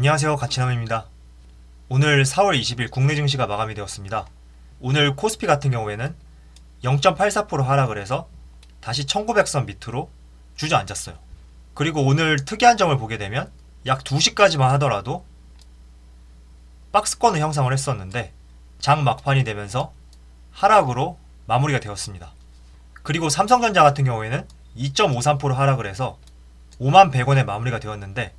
안녕하세요, 가치남입니다. 오늘 4월 20일 국내 증시가 마감이 되었습니다. 오늘 코스피 같은 경우에는 0.84% 하락을 해서 다시 1900선 밑으로 주저앉았어요. 그리고 오늘 특이한 점을 보게 되면 약 2시까지만 하더라도 박스권을 형성을 했었는데 장 막판이 되면서 하락으로 마무리가 되었습니다. 그리고 삼성전자 같은 경우에는 2.53% 하락을 해서 51,100원에 마무리가 되었는데,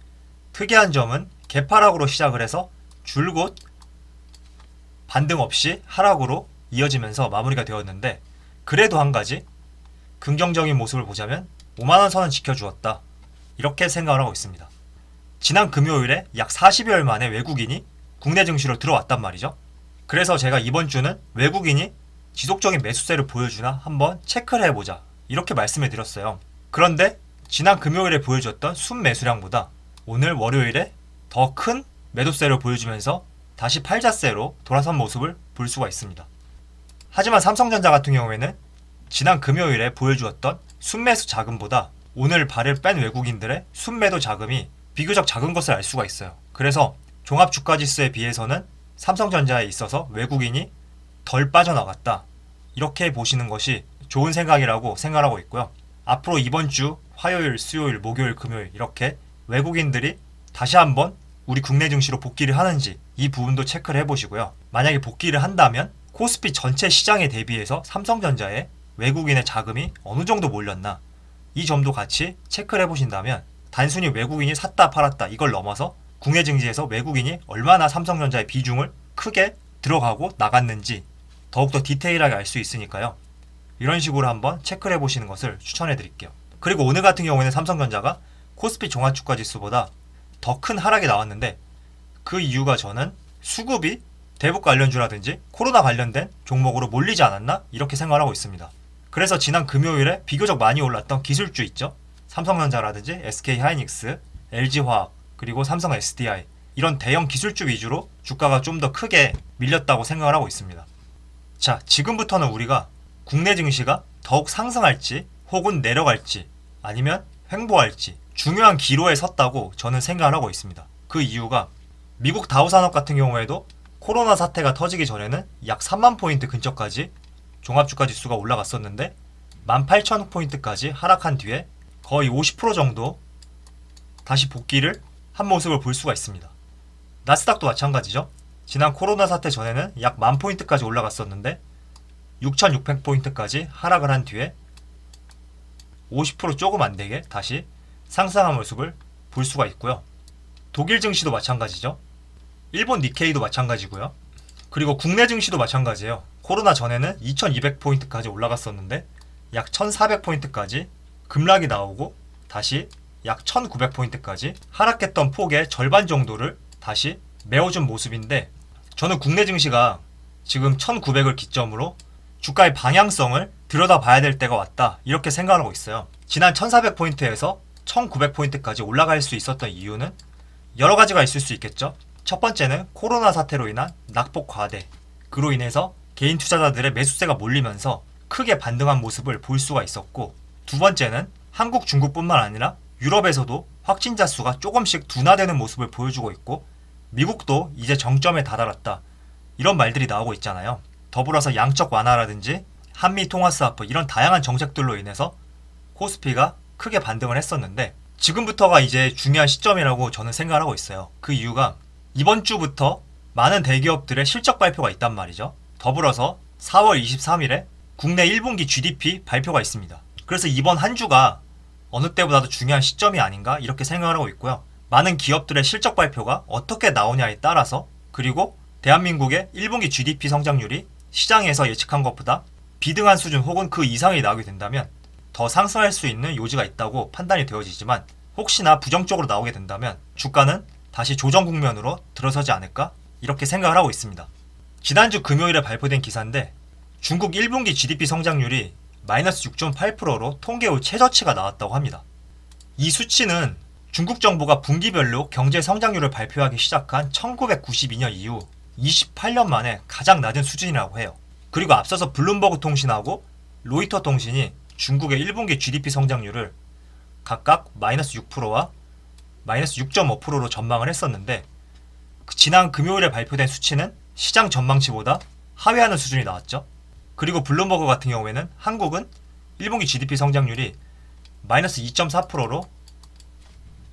특이한 점은 개파락으로 시작을 해서 줄곧 반등 없이 하락으로 이어지면서 마무리가 되었는데, 그래도 한 가지 긍정적인 모습을 보자면 5만원 선은 지켜주었다, 이렇게 생각을 하고 있습니다. 지난 금요일에 약 40여일 만에 외국인이 국내 증시로 들어왔단 말이죠. 그래서 제가 이번 주는 외국인이 지속적인 매수세를 보여주나 한번 체크를 해보자, 이렇게 말씀을 드렸어요. 그런데 지난 금요일에 보여줬던 순매수량보다 오늘 월요일에 더 큰 매도세를 보여주면서 다시 팔자세로 돌아선 모습을 볼 수가 있습니다. 하지만 삼성전자 같은 경우에는 지난 금요일에 보여주었던 순매수 자금보다 오늘 발을 뺀 외국인들의 순매도 자금이 비교적 작은 것을 알 수가 있어요. 그래서 종합주가지수에 비해서는 삼성전자에 있어서 외국인이 덜 빠져나갔다, 이렇게 보시는 것이 좋은 생각이라고 생각하고 있고요. 앞으로 이번 주 화요일, 수요일, 목요일, 금요일 이렇게 외국인들이 다시 한번 우리 국내 증시로 복귀를 하는지 이 부분도 체크를 해보시고요. 만약에 복귀를 한다면 코스피 전체 시장에 대비해서 삼성전자에 외국인의 자금이 어느 정도 몰렸나, 이 점도 같이 체크를 해보신다면 단순히 외국인이 샀다 팔았다 이걸 넘어서 국내 증시에서 외국인이 얼마나 삼성전자의 비중을 크게 들어가고 나갔는지 더욱더 디테일하게 알 수 있으니까요. 이런 식으로 한번 체크를 해보시는 것을 추천해 드릴게요. 그리고 오늘 같은 경우에는 삼성전자가 코스피 종합주가지수보다 더 큰 하락이 나왔는데, 그 이유가 저는 수급이 대북 관련주라든지 코로나 관련된 종목으로 몰리지 않았나, 이렇게 생각을 하고 있습니다. 그래서 지난 금요일에 비교적 많이 올랐던 기술주 있죠. 삼성전자라든지 SK하이닉스, LG화학, 그리고 삼성 SDI, 이런 대형 기술주 위주로 주가가 좀 더 크게 밀렸다고 생각을 하고 있습니다. 자, 지금부터는 우리가 국내 증시가 더욱 상승할지 혹은 내려갈지 아니면 횡보할지 중요한 기로에 섰다고 저는 생각을 하고 있습니다. 그 이유가 미국 다우산업 같은 경우에도 코로나 사태가 터지기 전에는 약 3만 포인트 근처까지 종합주가지수가 올라갔었는데 18,000포인트까지 하락한 뒤에 거의 50% 정도 다시 복귀를 한 모습을 볼 수가 있습니다. 나스닥도 마찬가지죠. 지난 코로나 사태 전에는 약 10,000포인트까지 올라갔었는데 6,600포인트까지 하락을 한 뒤에 50% 조금 안되게 다시 상승한 모습을 볼 수가 있고요. 독일 증시도 마찬가지죠. 일본 니케이도 마찬가지고요. 그리고 국내 증시도 마찬가지예요. 코로나 전에는 2,200포인트까지 올라갔었는데 약 1,400포인트까지 급락이 나오고 다시 약 1,900포인트까지 하락했던 폭의 절반 정도를 다시 메워준 모습인데, 저는 국내 증시가 지금 1,900을 기점으로 주가의 방향성을 들여다봐야 될 때가 왔다, 이렇게 생각하고 있어요. 지난 1,400포인트에서 1,900포인트까지 올라갈 수 있었던 이유는 여러 가지가 있을 수 있겠죠. 첫 번째는 코로나 사태로 인한 낙폭 과대, 그로 인해서 개인 투자자들의 매수세가 몰리면서 크게 반등한 모습을 볼 수가 있었고, 두 번째는 한국, 중국뿐만 아니라 유럽에서도 확진자 수가 조금씩 둔화되는 모습을 보여주고 있고, 미국도 이제 정점에 다다랐다, 이런 말들이 나오고 있잖아요. 더불어서 양적 완화라든지 한미 통화 스와프, 이런 다양한 정책들로 인해서 코스피가 크게 반등을 했었는데, 지금부터가 이제 중요한 시점이라고 저는 생각을 하고 있어요. 그 이유가 이번 주부터 많은 대기업들의 실적 발표가 있단 말이죠. 더불어서 4월 23일에 국내 1분기 GDP 발표가 있습니다. 그래서 이번 한 주가 어느 때보다도 중요한 시점이 아닌가, 이렇게 생각을 하고 있고요. 많은 기업들의 실적 발표가 어떻게 나오냐에 따라서, 그리고 대한민국의 1분기 GDP 성장률이 시장에서 예측한 것보다 비등한 수준 혹은 그 이상이 나오게 된다면 더 상승할 수 있는 요지가 있다고 판단이 되어지지만, 혹시나 부정적으로 나오게 된다면 주가는 다시 조정 국면으로 들어서지 않을까, 이렇게 생각을 하고 있습니다. 지난주 금요일에 발표된 기사인데 중국 1분기 GDP 성장률이 마이너스 6.8%로 통계 후 최저치가 나왔다고 합니다. 이 수치는 중국 정부가 분기별로 경제 성장률을 발표하기 시작한 1992년 이후 28년 만에 가장 낮은 수준이라고 해요. 그리고 앞서서 블룸버그 통신하고 로이터 통신이 중국의 1분기 GDP 성장률을 각각 마이너스 6%와 마이너스 6.5%로 전망을 했었는데, 지난 금요일에 발표된 수치는 시장 전망치보다 하회하는 수준이 나왔죠. 그리고 블룸버그 같은 경우에는 한국은 1분기 GDP 성장률이 마이너스 2.4%로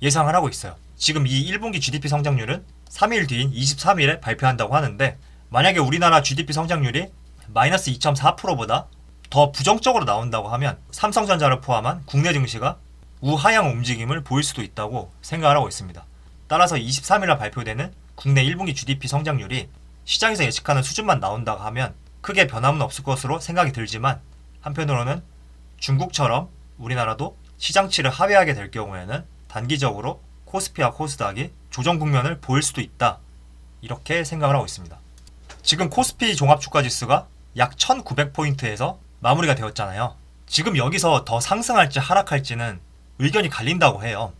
예상을 하고 있어요. 지금 이 1분기 GDP 성장률은 3일 뒤인 23일에 발표한다고 하는데, 만약에 우리나라 GDP 성장률이 마이너스 2.4%보다 더 부정적으로 나온다고 하면 삼성전자를 포함한 국내 증시가 우하향 움직임을 보일 수도 있다고 생각을 하고 있습니다. 따라서 23일날 발표되는 국내 1분기 GDP 성장률이 시장에서 예측하는 수준만 나온다고 하면 크게 변함은 없을 것으로 생각이 들지만, 한편으로는 중국처럼 우리나라도 시장치를 하회하게 될 경우에는 단기적으로 코스피와 코스닥이 조정 국면을 보일 수도 있다, 이렇게 생각을 하고 있습니다. 지금 코스피 종합주가지수가 약 1900포인트에서 마무리가 되었잖아요. 지금 여기서 더 상승할지 하락할지는 의견이 갈린다고 해요.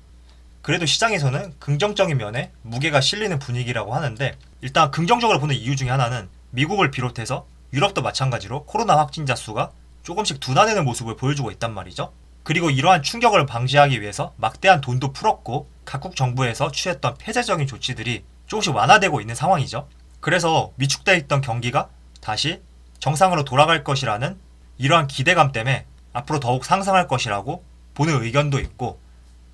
그래도 시장에서는 긍정적인 면에 무게가 실리는 분위기라고 하는데, 일단 긍정적으로 보는 이유 중에 하나는 미국을 비롯해서 유럽도 마찬가지로 코로나 확진자 수가 조금씩 둔화되는 모습을 보여주고 있단 말이죠. 그리고 이러한 충격을 방지하기 위해서 막대한 돈도 풀었고, 각국 정부에서 취했던 폐쇄적인 조치들이 조금씩 완화되고 있는 상황이죠. 그래서 위축되어 있던 경기가 다시 정상으로 돌아갈 것이라는 이러한 기대감 때문에 앞으로 더욱 상승할 것이라고 보는 의견도 있고,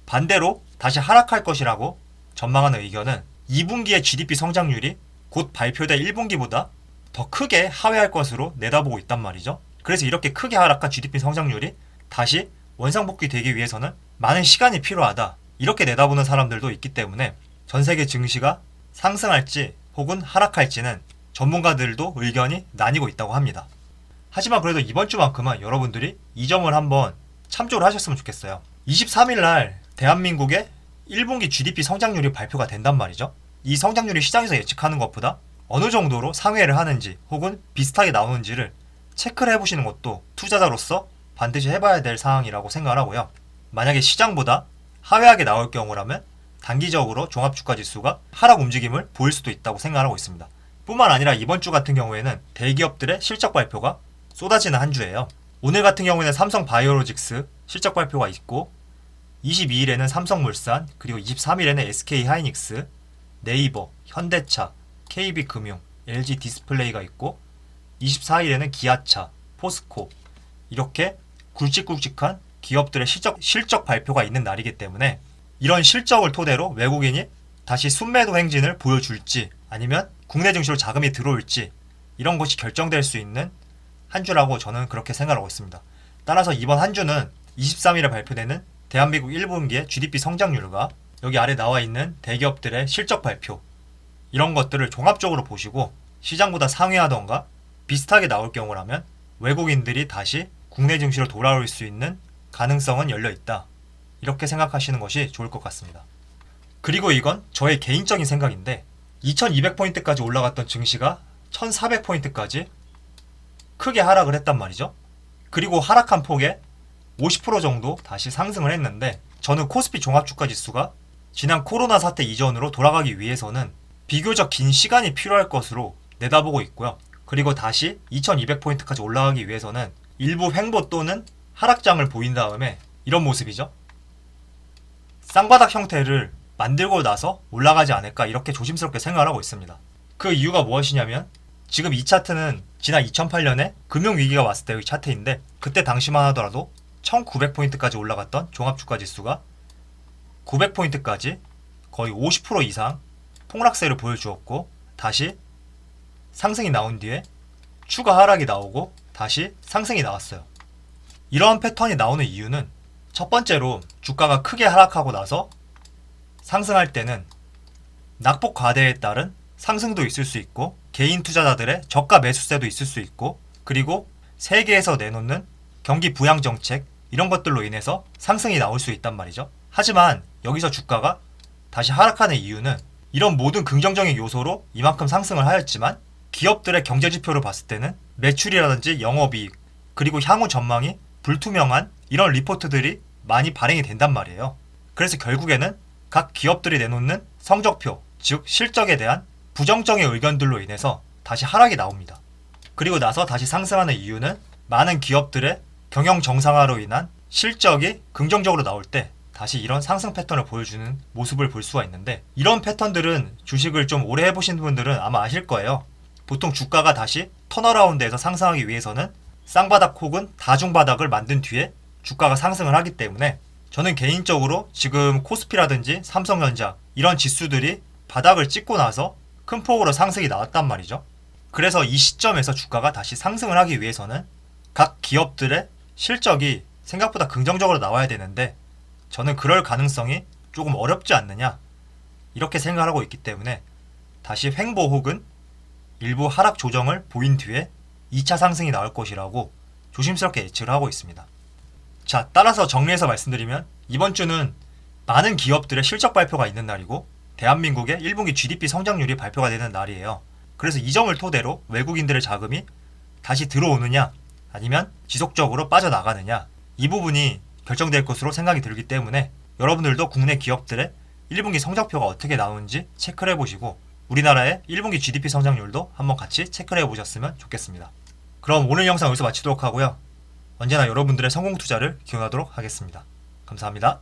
반대로 다시 하락할 것이라고 전망하는 의견은 2분기의 GDP 성장률이 곧 발표될 1분기보다 더 크게 하회할 것으로 내다보고 있단 말이죠. 그래서 이렇게 크게 하락한 GDP 성장률이 다시 원상복귀 되기 위해서는 많은 시간이 필요하다, 이렇게 내다보는 사람들도 있기 때문에 전 세계 증시가 상승할지 혹은 하락할지는 전문가들도 의견이 나뉘고 있다고 합니다. 하지만 그래도 이번 주만큼은 여러분들이 이 점을 한번 참조를 하셨으면 좋겠어요. 23일 날 대한민국의 1분기 GDP 성장률이 발표가 된단 말이죠. 이 성장률이 시장에서 예측하는 것보다 어느 정도로 상회를 하는지 혹은 비슷하게 나오는지를 체크를 해보시는 것도 투자자로서 반드시 해봐야 될 사항이라고 생각을 하고요. 만약에 시장보다 하회하게 나올 경우라면 단기적으로 종합주가지수가 하락 움직임을 보일 수도 있다고 생각하고 있습니다. 뿐만 아니라 이번 주 같은 경우에는 대기업들의 실적 발표가 쏟아지는 한 주예요. 오늘 같은 경우에는 삼성바이오로직스 실적 발표가 있고, 22일에는 삼성물산, 그리고 23일에는 SK하이닉스, 네이버, 현대차, KB금융, LG디스플레이가 있고, 24일에는 기아차, 포스코, 이렇게 굵직굵직한 기업들의 실적 발표가 있는 날이기 때문에 이런 실적을 토대로 외국인이 다시 순매도 행진을 보여줄지 아니면 국내 증시로 자금이 들어올지, 이런 것이 결정될 수 있는 한 주라고 저는 그렇게 생각하고 있습니다. 따라서 이번 한 주는 23일에 발표되는 대한민국 1분기의 GDP 성장률과 여기 아래 나와 있는 대기업들의 실적 발표, 이런 것들을 종합적으로 보시고 시장보다 상회하던가 비슷하게 나올 경우라면 외국인들이 다시 국내 증시로 돌아올 수 있는 가능성은 열려 있다, 이렇게 생각하시는 것이 좋을 것 같습니다. 그리고 이건 저의 개인적인 생각인데, 2200포인트까지 올라갔던 증시가 1400포인트까지 크게 하락을 했단 말이죠. 그리고 하락한 폭의 50% 정도 다시 상승을 했는데, 저는 코스피 종합주가지수가 지난 코로나 사태 이전으로 돌아가기 위해서는 비교적 긴 시간이 필요할 것으로 내다보고 있고요. 그리고 다시 2200포인트까지 올라가기 위해서는 일부 횡보 또는 하락장을 보인 다음에 이런 모습이죠. 쌍바닥 형태를 만들고 나서 올라가지 않을까, 이렇게 조심스럽게 생각을 하고 있습니다. 그 이유가 무엇이냐면, 지금 이 차트는 지난 2008년에 금융위기가 왔을 때의 차트인데, 그때 당시만 하더라도 1900포인트까지 올라갔던 종합주가지수가 900포인트까지 거의 50% 이상 폭락세를 보여주었고, 다시 상승이 나온 뒤에 추가 하락이 나오고 다시 상승이 나왔어요. 이러한 패턴이 나오는 이유는 첫 번째로 주가가 크게 하락하고 나서 상승할 때는 낙폭 과대에 따른 상승도 있을 수 있고, 개인 투자자들의 저가 매수세도 있을 수 있고, 그리고 세계에서 내놓는 경기 부양 정책, 이런 것들로 인해서 상승이 나올 수 있단 말이죠. 하지만 여기서 주가가 다시 하락하는 이유는 이런 모든 긍정적인 요소로 이만큼 상승을 하였지만 기업들의 경제지표를 봤을 때는 매출이라든지 영업이익, 그리고 향후 전망이 불투명한 이런 리포트들이 많이 발행이 된단 말이에요. 그래서 결국에는 각 기업들이 내놓는 성적표, 즉 실적에 대한 부정적인 의견들로 인해서 다시 하락이 나옵니다. 그리고 나서 다시 상승하는 이유는 많은 기업들의 경영 정상화로 인한 실적이 긍정적으로 나올 때 다시 이런 상승 패턴을 보여주는 모습을 볼 수가 있는데, 이런 패턴들은 주식을 좀 오래 해보신 분들은 아마 아실 거예요. 보통 주가가 다시 턴어라운드에서 상승하기 위해서는 쌍바닥 혹은 다중바닥을 만든 뒤에 주가가 상승을 하기 때문에, 저는 개인적으로 지금 코스피라든지 삼성전자 이런 지수들이 바닥을 찍고 나서 큰 폭으로 상승이 나왔단 말이죠. 그래서 이 시점에서 주가가 다시 상승을 하기 위해서는 각 기업들의 실적이 생각보다 긍정적으로 나와야 되는데, 저는 그럴 가능성이 조금 어렵지 않느냐 이렇게 생각을 하고 있기 때문에 다시 횡보 혹은 일부 하락 조정을 보인 뒤에 2차 상승이 나올 것이라고 조심스럽게 예측을 하고 있습니다. 자, 따라서 정리해서 말씀드리면 이번 주는 많은 기업들의 실적 발표가 있는 날이고 대한민국의 1분기 GDP 성장률이 발표가 되는 날이에요. 그래서 이 점을 토대로 외국인들의 자금이 다시 들어오느냐 아니면 지속적으로 빠져나가느냐, 이 부분이 결정될 것으로 생각이 들기 때문에 여러분들도 국내 기업들의 1분기 성적표가 어떻게 나오는지 체크를 해보시고 우리나라의 1분기 GDP 성장률도 한번 같이 체크를 해보셨으면 좋겠습니다. 그럼 오늘 영상 여기서 마치도록 하고요. 언제나 여러분들의 성공 투자를 기원하도록 하겠습니다. 감사합니다.